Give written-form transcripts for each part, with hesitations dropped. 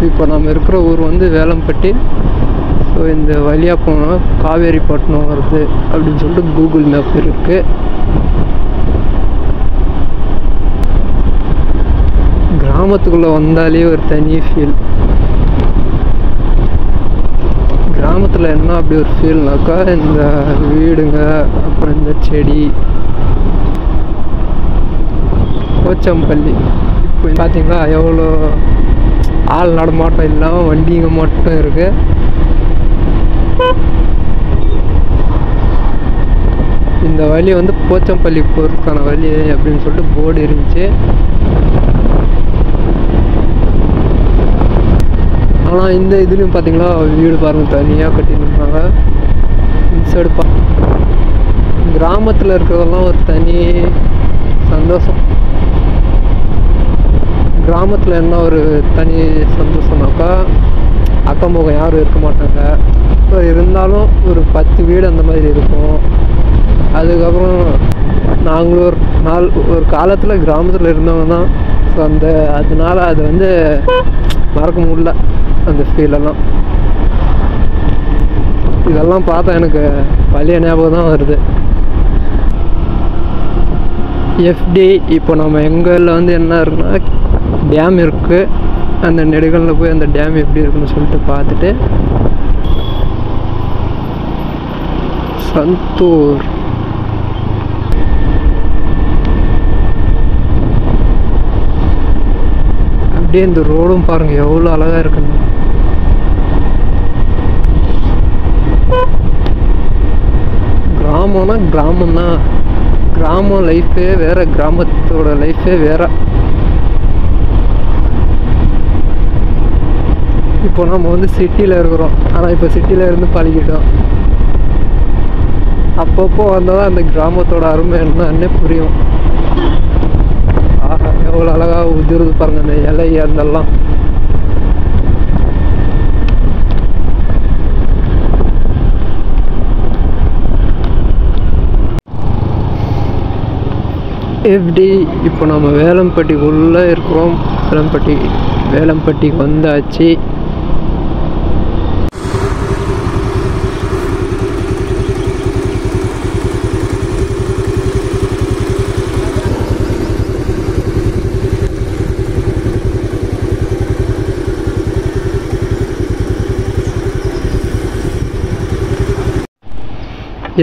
இப்போ நம்ம இருக்கிற ஊர் வந்து வேலம்பட்டி. ஸோ இந்த வழியாக போனால் காவேரிப்பட்டினம் வருது அப்படின்னு சொல்லிட்டு கூகுள் மேப் இருக்குது. கிராமத்துக்குள்ளே வந்தாலே ஒரு தனி ஃபீல். கிராமத்தில் என்ன அப்படி ஒரு ஃபீல்னாக்கா, இந்த வீடுங்க, அப்புறம் இந்த செடி, போச்சம்பள்ளி. இப்போ பார்த்தீங்களா எவ்வளோ ஆள் நடமாட்டம் இல்லாமல் வண்டிங்க மட்டும் இருக்குது. இந்த வழி வந்து போச்சம்பள்ளி போகிறதுக்கான வழி அப்படின்னு சொல்லிட்டு போர்டு இருந்துச்சு. ஆனால் இந்த இதுலேயும் பார்த்தீங்களா வீடு பாருங்கள் தனியாக கட்டியிருந்தாங்க. இந்த சைடு கிராமத்தில் இருக்கிறதெல்லாம் ஒரு தனி சந்தோஷம். கிராமத்தில் என்ன ஒரு தனி சந்தோஷம்னாக்கா, அக்கம் பக்கம் யாரும் இருக்க மாட்டாங்க. இப்போ இருந்தாலும் ஒரு 10 வீடு அந்த மாதிரி இருக்கும். அதுக்கப்புறம் நாங்களும் ஒரு காலத்தில் கிராமத்தில் இருந்தவங்க தான். ஸோ அதனால அது வந்து மறக்க முடியல அந்த ஃபீலெல்லாம். இதெல்லாம் பார்த்தா எனக்கு பழைய ஞாபகம் தான் வருது. எஃப்டி இப்போ நம்ம எங்களில் வந்து என்ன இருக்குன்னா, டேம் இருக்குது. அந்த நெடுகளில் போய் அந்த டேம் எப்படி இருக்குன்னு சொல்லிட்டு பார்த்துட்டு, சந்தூர் அப்படியே இந்த ரோடும் பாருங்கள் எவ்வளோ அழகாக இருக்குன்னு. கிராமம்னா கிராமம்தான். கிராமம் லைஃபே வேறு, கிராமத்தோட லைஃபே வேறு. இப்போ நம்ம வந்து சிட்டியில் இருக்கிறோம். ஆனால் இப்போ சிட்டியில் இருந்து பழகிட்டோம். அப்பப்போ வந்தால் தான் அந்த கிராமத்தோட அருமை என்னன்னே புரியும். ஆஹா எவ்வளோ அழகாக உதிருது பாருங்க அந்த இலை அதெல்லாம். எப்படி இப்போ நம்ம வேலம்பட்டிக்குள்ளே இருக்கிறோம். வேலம்பட்டிக்கு வந்தாச்சு.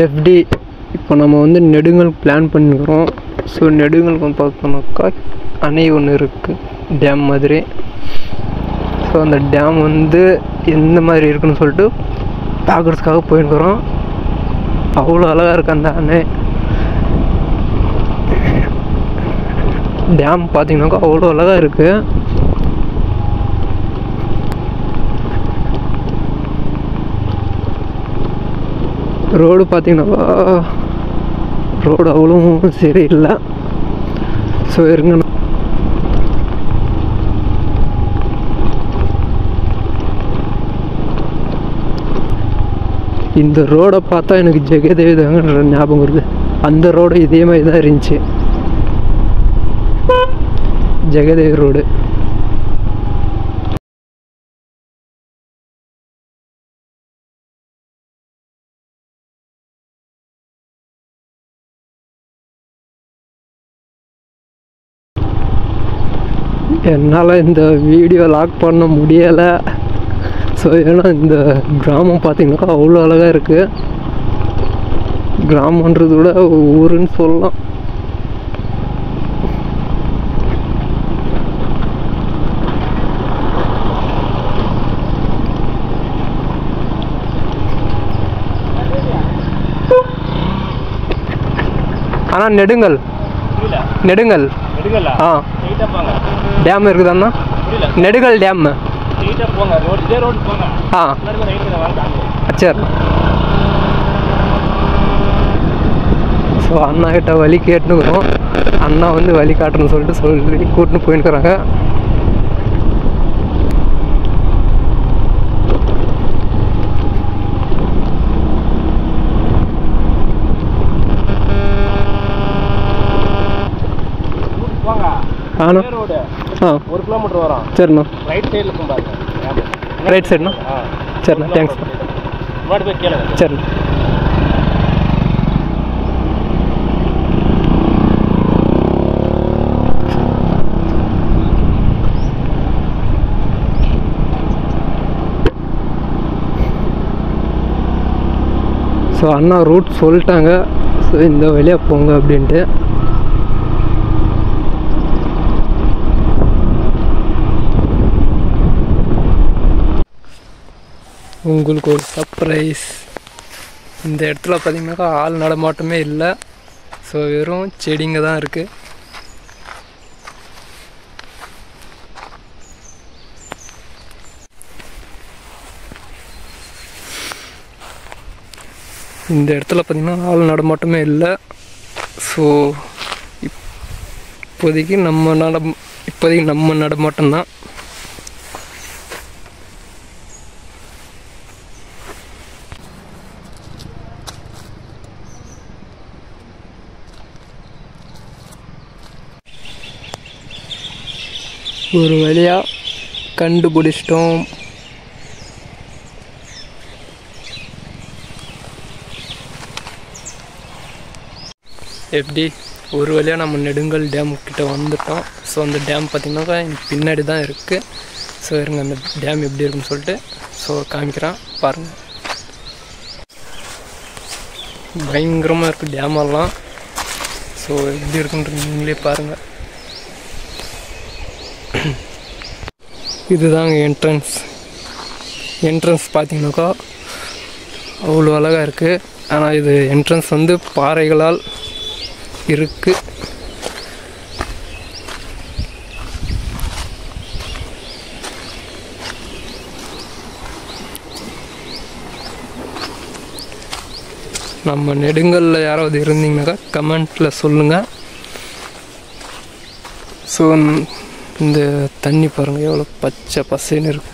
எஃப்டி இப்போ நம்ம வந்து நெடுங்கல் பிளான் பண்ணிக்கிறோம். ஸோ நெடுங்கல் பார்த்தோம்னாக்கா அணை ஒன்று இருக்குது, டேம் மாதிரி. ஸோ அந்த டேம் வந்து எந்த மாதிரி இருக்குன்னு சொல்லிட்டு பார்க்குறதுக்காக போயிருக்கிறோம். அவ்வளோ அழகாக இருக்குது அந்த அணை. டேம் பார்த்தீங்கன்னாக்கா அவ்வளோ அழகாக இருக்குது. ரோடு பார்த்தீங்கன்னா ரோடு அவ்வளோ சரியில்லை. ஸோ இருங்க, இந்த ரோடை பார்த்தா எனக்கு ஜெகதேவி தாங்க ஞாபகம் வருது. அந்த ரோடு இதே மாதிரி தான் இருந்துச்சு, ஜெகதேவி ரோடு. என்னால் இந்த வீடியோ லாக் பண்ண முடியலை. ஸோ ஏன்னா இந்த கிராமம் பார்த்திங்கனாக்கா அவ்வளோ அழகாக இருக்குது. கிராமன்றது விட ஊருன்னு சொல்லலாம். ஆனால் நெடுங்கல் ஆ டேம் இருக்குதாண்ணா? நெடுங்கல் டேம். ஆ சரி. ஸோ அண்ணா கிட்ட வழி கேட்டுனுக்குறோம். அண்ணா வந்து வழி காட்டுன்னு சொல்லி கூட்டின்னு போயின்னுக்குறாங்க. ஆனா 1 கிலோமீட்டர் வரும். சரிண்ணா. ரைட் சைடில் இருக்கும் பாருங்க. ரைட் சைடுண்ணா. சரிண்ணா, தேங்க்ஸ்ண்ணா. சரிண்ணா. ஸோ அண்ணா ரூட் சொல்லிட்டாங்க. ஸோ இந்த வழியாக போங்க அப்படின்ட்டு. உங்களுக்கு ஒரு சர்ப்ரைஸ். இந்த இடத்துல பார்த்திங்கனாக்கா ஆள் நடமாட்டமே இல்லை. ஸோ வெறும் செடிங்க தான் இருக்குது. இந்த இடத்துல பார்த்திங்கன்னா ஆள் நடமாட்டமே இல்லை. ஸோ இப்போதைக்கு நம்ம நடமாட்டம்தான். ஒரு வழியாக கண்டுபிடிச்சிட்டோம். எப்படி ஒரு வழியாக நம்ம நெடுங்கல் டேம் கிட்ட வந்துட்டோம். ஸோ அந்த டேம் பார்த்திங்கனாக்கா பின்னாடி தான் இருக்குது. ஸோ இருங்க அந்த டேம் எப்படி இருக்குன்னு சொல்லிட்டு காமிக்கிறேன் பாருங்கள். பயங்கரமாக இருக்குது டேமெல்லாம். ஸோ எப்படி இருக்குன்றது நீங்களே பாருங்கள். இதுதாங்க என்ட்ரன்ஸ் பார்த்திங்கனாக்கா அவ்வளோ அழகாக இருக்குது. ஆனால் இது என்ட்ரன்ஸ் வந்து பாறைகளால் இருக்குது. நம்ம நெடுங்கல்ல யாராவது இருந்தீங்கன்னாக்கா கமெண்ட்டில் சொல்லுங்கள். ஸோ இந்த தண்ணி பாருங்கள் எவ்வளோ பச்சை பசேன்னு இருக்கு.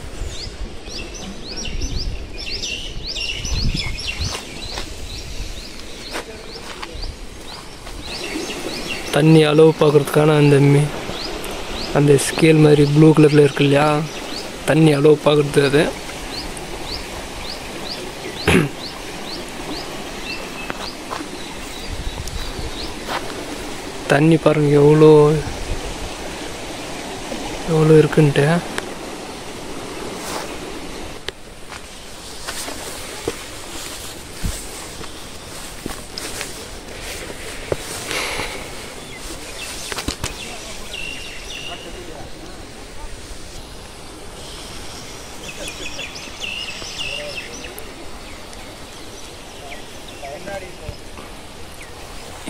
தண்ணி அளவு பார்க்குறதுக்கான அந்த ஸ்கேல் மாதிரி ப்ளூ கலரில் இருக்கு இல்லையா, தண்ணி அளவு பார்க்குறது அது. தண்ணி பாருங்கள் எவ்வளோ இருக்குன்ட்டு.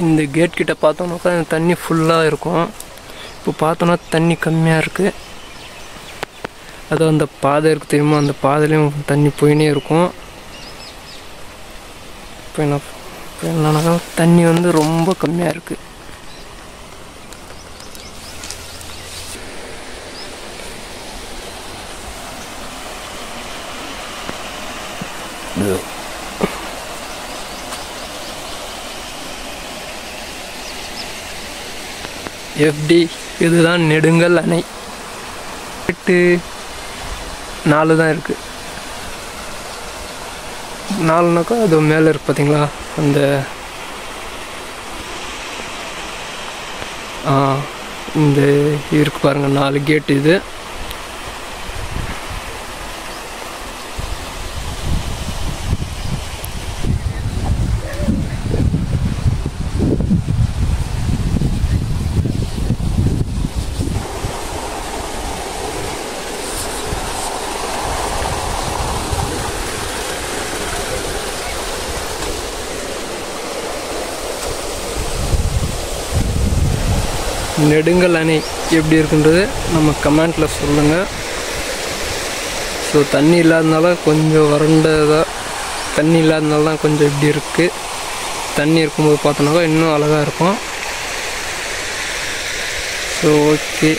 இந்த கேட் கிட்ட பார்த்தோம்னாக்கா தண்ணி ஃபுல்லாக இருக்கும். இப்போ பார்த்தோன்னா தண்ணி கம்மியாக இருக்குது. அதுவும் அந்த பாதை இருக்குது தெரியுமா, அந்த பாதையிலையும் தண்ணி போயினே இருக்கும். இப்போ என்னன்னாக்கா தண்ணி வந்து ரொம்ப கம்மியாக இருக்குது. எப்படி இதுதான் நெடுங்கல் அணை. 4 தான் இருக்குது. 4னாக்கா அது மேலே இருக்கு பார்த்தீங்களா, அந்த இந்த இருக்கு பாருங்கள் 4 கேட். இது நெடுங்கல் அணை எப்படி இருக்குன்றது நம்ம கமெண்ட்டில் சொல்லுங்கள். ஸோ தண்ணி இல்லாதனால கொஞ்சம் வறண்டதாக, தண்ணி இல்லாதனால தான் கொஞ்சம் இப்படி இருக்குது. தண்ணி இருக்கும்போது பார்த்தோன்னாக்கா இன்னும் அழகாக இருக்கும். So okay.